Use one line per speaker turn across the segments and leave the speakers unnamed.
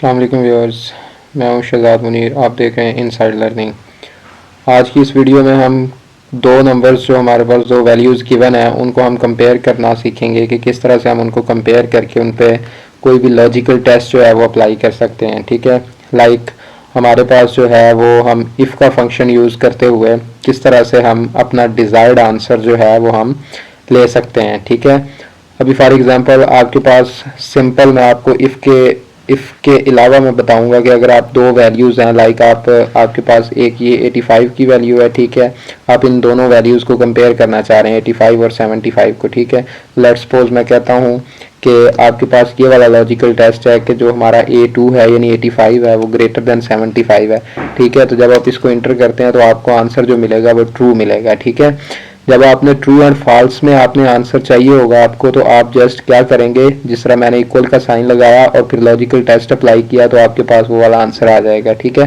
अस्सलाम वालेकुम व्यूअर्स, मैं हूं शहजाद मुनीर। आप देख रहे हैं इनसाइड लर्निंग। आज की इस वीडियो में हम दो नंबर्स जो हमारे पास दो वैल्यूज़ गिवन है उनको हम कंपेयर करना सीखेंगे कि किस तरह से हम उनको कंपेयर करके उन पे कोई भी लॉजिकल टेस्ट जो है वो अप्लाई कर सकते हैं। ठीक है, लाइक हमारे पास जो है वो हम इफ़ का फंक्शन यूज़ करते हुए किस तरह से हम अपना डिज़ायर्ड आंसर जो है वो हम ले सकते हैं। ठीक है, अभी फॉर एग्जांपल आपके पास सिंपल मैं आपको इफ़ के अलावा मैं बताऊंगा कि अगर आप दो वैल्यूज़ हैं, लाइक आपके पास एक ये 85 की वैल्यू है। ठीक है, आप इन दोनों वैल्यूज़ को कंपेयर करना चाह रहे हैं, 85 और 75 को। ठीक है, लेट्स सपोज मैं कहता हूँ कि आपके पास ये वाला लॉजिकल टेस्ट है कि जो हमारा A2 है यानी 85 है वो ग्रेटर देन 75 है। ठीक है, तो जब आप इसको इंटर करते हैं तो आपको आंसर जो मिलेगा वो ट्रू मिलेगा। ठीक है, जब आपने ट्रू एंड फॉल्स में आपने आंसर चाहिए होगा आपको, तो आप जस्ट क्या करेंगे, जिस तरह मैंने इक्वल का साइन लगाया और फिर लॉजिकल टेस्ट अप्लाई किया तो आपके पास वो वाला आंसर आ जाएगा। ठीक है,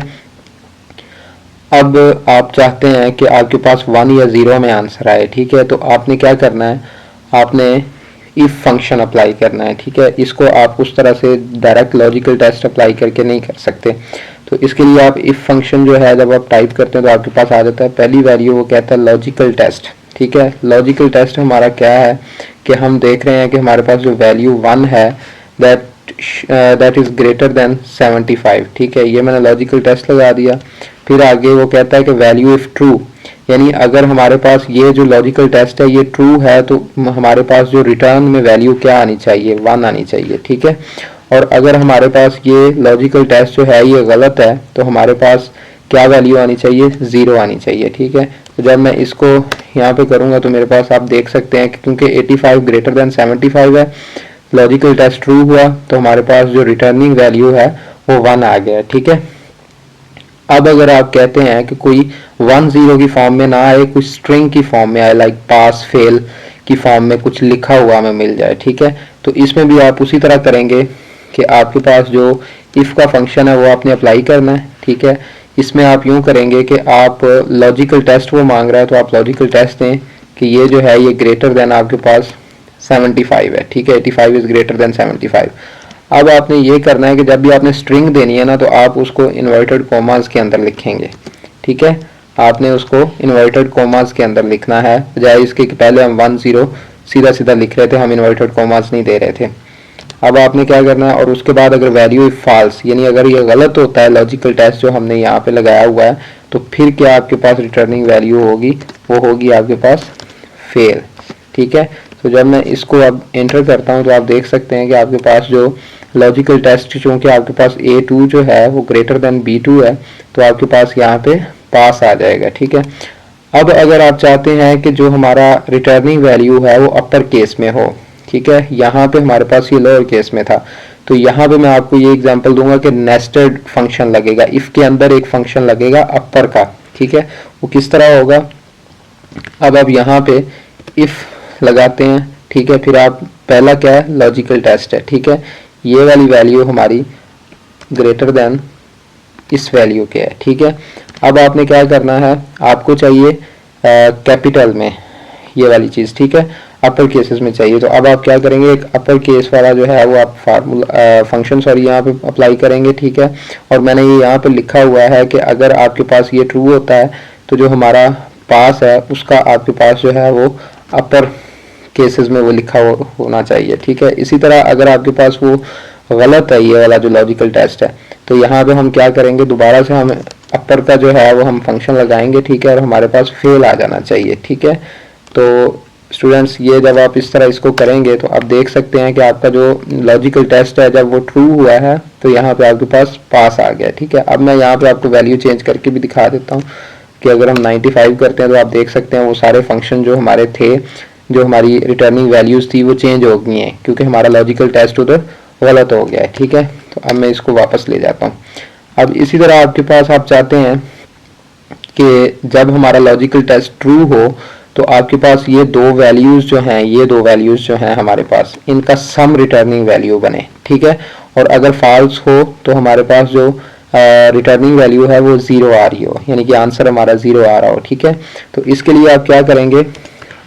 अब आप चाहते हैं कि आपके पास 1 या 0 में आंसर आए। ठीक है, तो आपने क्या करना है, आपने इफ फंक्शन अप्लाई करना है। ठीक है, इसको आप उस तरह से डायरेक्ट लॉजिकल टेस्ट अप्लाई करके नहीं कर सकते। तो इसके लिए आप इफ फंक्शन जो है जब आप टाइप करते हैं तो आपके पास आ जाता है पहली वैल्यू, वो कहता है लॉजिकल टेस्ट। ठीक है, लॉजिकल टेस्ट हमारा क्या है कि हम देख रहे हैं कि हमारे पास जो वैल्यू 1 है दैट इज ग्रेटर देन 75। ठीक है, ये मैंने लॉजिकल टेस्ट लगा दिया। फिर आगे वो कहता है कि वैल्यू इफ ट्रू, यानी अगर हमारे पास ये जो लॉजिकल टेस्ट है ये ट्रू है तो हमारे पास जो रिटर्न में वैल्यू क्या आनी चाहिए, 1 आनी चाहिए। ठीक है, और अगर हमारे पास ये लॉजिकल टेस्ट जो है ये गलत है तो हमारे पास क्या वैल्यू आनी चाहिए, 0 आनी चाहिए। ठीक है, तो जब मैं इसको यहाँ पे करूँगा तो मेरे पास आप देख सकते हैं कि क्योंकि 85 ग्रेटर देन 75 है, लॉजिकल टेस्ट ट्रू हुआ तो हमारे पास जो रिटर्निंग वैल्यू है वो 1 आ गया। ठीक है, अब अगर आप कहते हैं कि कोई 1 0 की फॉर्म में ना आए, कुछ स्ट्रिंग की फॉर्म में आए, लाइक पास फेल की फॉर्म में कुछ लिखा हुआ हमें मिल जाए। ठीक है, तो इसमें भी आप उसी तरह करेंगे कि आपके पास जो इफ़ का फंक्शन है वो आपने अप्लाई करना है। ठीक है, इसमें आप यूं करेंगे कि आप लॉजिकल टेस्ट वो मांग रहा है तो आप लॉजिकल टेस्ट दें कि ये जो है ये ग्रेटर देन आपके पास 75 है। ठीक है, 85 इज ग्रेटर देन 75। अब आपने ये करना है कि जब भी आपने स्ट्रिंग देनी है ना तो आप उसको इन्वर्टेड कॉमास के अंदर लिखेंगे। ठीक है, आपने उसको इन्वर्टेड कॉमास के अंदर लिखना है, बजाय इसके कि पहले हम 1 0 सीधा सीधा लिख रहे थे, हम इन्वर्टेड कॉमास नहीं दे रहे थे। अब आपने क्या करना है, और उसके बाद अगर वैल्यू इफ फॉल्स, यानी अगर ये गलत होता है लॉजिकल टेस्ट जो हमने यहाँ पे लगाया हुआ है, तो फिर क्या आपके पास रिटर्निंग वैल्यू होगी, वो होगी आपके पास फेल। ठीक है, तो जब मैं इसको अब एंटर करता हूँ तो आप देख सकते हैं कि आपके पास जो लॉजिकल टेस्ट, चूंकि आपके पास A2 जो है वो ग्रेटर देन B2 है तो आपके पास यहाँ पे पास आ जाएगा। ठीक है, अब अगर आप चाहते हैं कि जो हमारा रिटर्निंग वैल्यू है वो अपर केस में हो, ठीक है, यहाँ पे हमारे पास ये लोअर केस में था, तो यहाँ पे मैं आपको ये एग्जांपल दूंगा कि नेस्टेड फंक्शन लगेगा, इफ के अंदर एक फंक्शन लगेगा अपर का। ठीक है, वो किस तरह होगा, अब आप यहाँ पे इफ लगाते हैं। ठीक है, फिर आप पहला क्या है, लॉजिकल टेस्ट है। ठीक है, ये वाली वैल्यू हमारी ग्रेटर देन इस वैल्यू के है। ठीक है, अब आपने क्या करना है, आपको चाहिए कैपिटल में ये वाली चीज़। ठीक है, अपर केसेस में चाहिए, तो अब आप क्या करेंगे, एक अपर केस वाला जो है वो आप फार्मूला फंक्शन यहाँ पे अप्लाई करेंगे। ठीक है, और मैंने ये यहाँ पे लिखा हुआ है कि अगर आपके पास ये ट्रू होता है तो जो हमारा पास है उसका आपके पास जो है वो अपर केसेस में वो लिखा होना चाहिए। ठीक है, इसी तरह अगर आपके पास वो गलत है ये वाला जो लॉजिकल टेस्ट है तो यहाँ पे हम क्या करेंगे, दोबारा से हम अपर का जो है वो हम फंक्शन लगाएंगे। ठीक है, और हमारे पास फेल आ जाना चाहिए। ठीक है, तो स्टूडेंट्स ये जब आप इस तरह इसको करेंगे तो आप देख सकते हैं कि आपका जो लॉजिकल टेस्ट है जब वो ट्रू हुआ है तो यहाँ पे आपके पास पास आ गया। ठीक है, अब मैं यहाँ पे आपको वैल्यू चेंज करके भी दिखा देता हूँ कि अगर हम 95 करते हैं तो आप देख सकते हैं वो सारे फंक्शन जो हमारे थे, जो हमारी रिटर्निंग वैल्यूज थी वो चेंज हो गई हैं क्योंकि हमारा लॉजिकल टेस्ट उधर गलत हो गया है। ठीक है, तो अब मैं इसको वापस ले जाता हूँ। अब इसी तरह आपके पास आप चाहते हैं कि जब हमारा लॉजिकल टेस्ट ट्रू हो तो आपके पास ये दो वैल्यूज जो हैं, ये दो वैल्यूज जो हैं हमारे पास, इनका सम रिटर्निंग वैल्यू बने। ठीक है, और अगर फॉल्स हो तो हमारे पास जो रिटर्निंग वैल्यू है वो 0 आ रही हो, यानी कि आंसर हमारा 0 आ रहा हो। ठीक है, तो इसके लिए आप क्या करेंगे,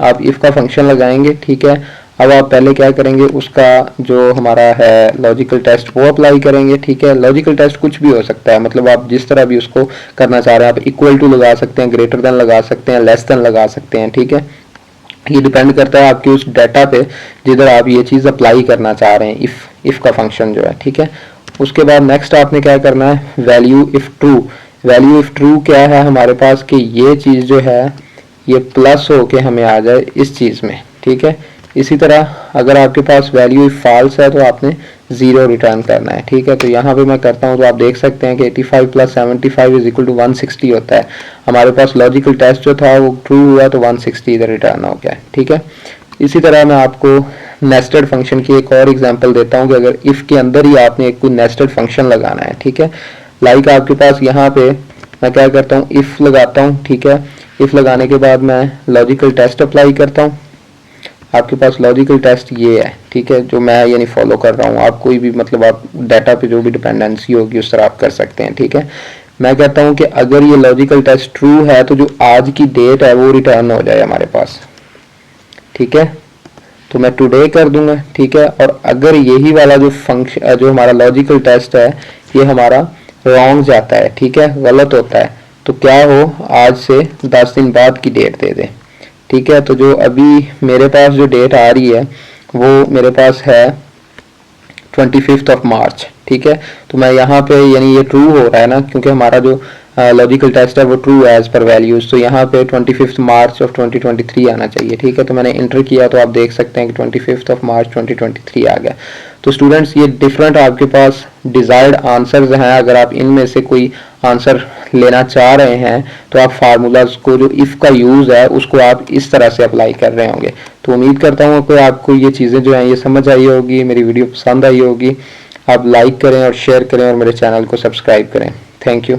आप इफ का फंक्शन लगाएंगे। ठीक है, अब आप पहले क्या करेंगे, उसका जो हमारा है लॉजिकल टेस्ट वो अप्लाई करेंगे। ठीक है, लॉजिकल टेस्ट कुछ भी हो सकता है, मतलब आप जिस तरह भी उसको करना चाह रहे हैं, आप इक्वल टू लगा सकते हैं, ग्रेटर देन लगा सकते हैं, लेस देन लगा सकते हैं। ठीक है, ये डिपेंड करता है आपके उस डाटा पे जिधर आप ये चीज़ अप्लाई करना चाह रहे हैं, इफ़ का फंक्शन जो है। ठीक है, उसके बाद नेक्स्ट आपने क्या करना है, value if true. Value if true क्या है हमारे पास कि ये चीज़ जो है ये प्लस हो के हमें आ जाए इस चीज़ में। ठीक है, इसी तरह अगर आपके पास वैल्यू इफ फॉल्स है तो आपने 0 रिटर्न करना है। ठीक है, तो यहाँ पे मैं करता हूँ तो आप देख सकते हैं कि 85 प्लस 75 इज इक्वल टू 160 होता है। हमारे पास लॉजिकल टेस्ट जो था वो ट्रू हुआ तो 160 इधर रिटर्न हो गया। ठीक है, इसी तरह मैं आपको नेस्टेड फंक्शन की एक और एग्जांपल देता हूँ कि अगर इफ के अंदर ही आपने एक कोई नेस्टेड फंक्शन लगाना है। ठीक है, लाइक आपके पास यहाँ पे मैं क्या करता हूँ, इफ लगाता हूँ। ठीक है, इफ लगाने के बाद मैं लॉजिकल टेस्ट अप्लाई करता हूँ। आपके पास लॉजिकल टेस्ट ये है। ठीक है, जो मैं यानी फॉलो कर रहा हूँ, आप कोई भी मतलब आप डाटा पे जो भी डिपेंडेंसी होगी उस तरह आप कर सकते हैं। ठीक है, मैं कहता हूँ कि अगर ये लॉजिकल टेस्ट ट्रू है तो जो आज की डेट है वो रिटर्न हो जाए हमारे पास। ठीक है, तो मैं टुडे कर दूंगा। ठीक है, और अगर यही वाला जो फंक्शन जो हमारा लॉजिकल टेस्ट है ये हमारा रॉन्ग जाता है, ठीक है, गलत होता है, तो क्या हो, आज से 10 दिन बाद की डेट दे दे। ठीक है, तो जो अभी मेरे पास जो डेट आ रही है वो मेरे पास है 25 ऑफ मार्च। ठीक है, तो मैं यहाँ पे यानी ये ट्रू हो रहा है ना, क्योंकि हमारा जो लॉजिकल टेस्ट है वो ट्रू एज पर वैल्यूज, तो यहाँ पे 25 मार्च ऑफ 2023 आना चाहिए। ठीक है, तो मैंने इंटर किया तो आप देख सकते हैं कि 25 ऑफ मार्च 2023 आ गया। तो स्टूडेंट्स ये डिफरेंट आपके पास डिजायर्ड आंसर्स हैं। अगर आप इनमें से कोई आंसर लेना चाह रहे हैं तो आप फार्मूलाज को जो इफ का यूज है उसको आप इस तरह से अप्लाई कर रहे होंगे। तो उम्मीद करता हूँ कि आपको ये चीज़ें जो हैं ये समझ आई होगी, मेरी वीडियो पसंद आई होगी। आप लाइक करें और शेयर करें और मेरे चैनल को सब्सक्राइब करें। Thank you.